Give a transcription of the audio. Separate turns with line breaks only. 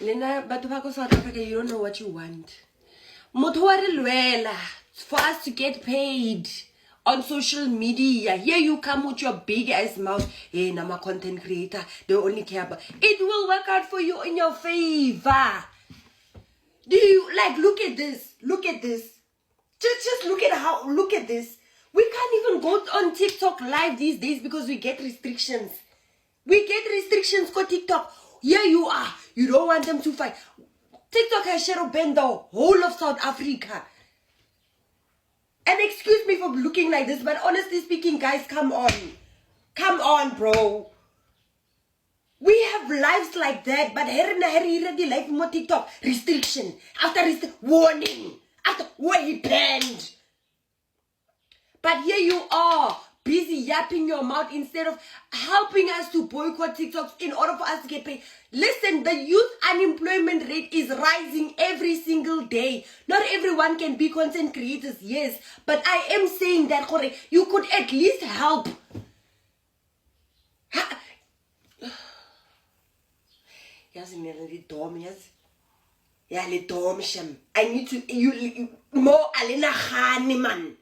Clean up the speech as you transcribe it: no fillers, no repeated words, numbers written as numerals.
Lena, batho ba ko South Africa, you don't know what you want. Motho wa re lwela for us to get paid on social media. Here you come with your big ass mouth. Hey, I'm a content creator. They only care about it. Will work out for you in your favor. Do you like look at this? Look at this. Just look at this. We can't even go on TikTok live these days because we get restrictions. We get restrictions for TikTok. Here you are. You don't want them to fight. TikTok has shadow banned the whole of South Africa. And excuse me for looking like this, but honestly speaking, guys, come on. Come on, bro. We have lives like that, but here already life more TikTok. Restriction. After warning. After way banned. But here you are, busy yapping your mouth instead of helping us to boycott TikToks in order for us to get paid. Listen, the youth unemployment rate is rising every single day. Not everyone can be content creators, yes. But I am saying that, you could at least help. I need to, more alina khani man.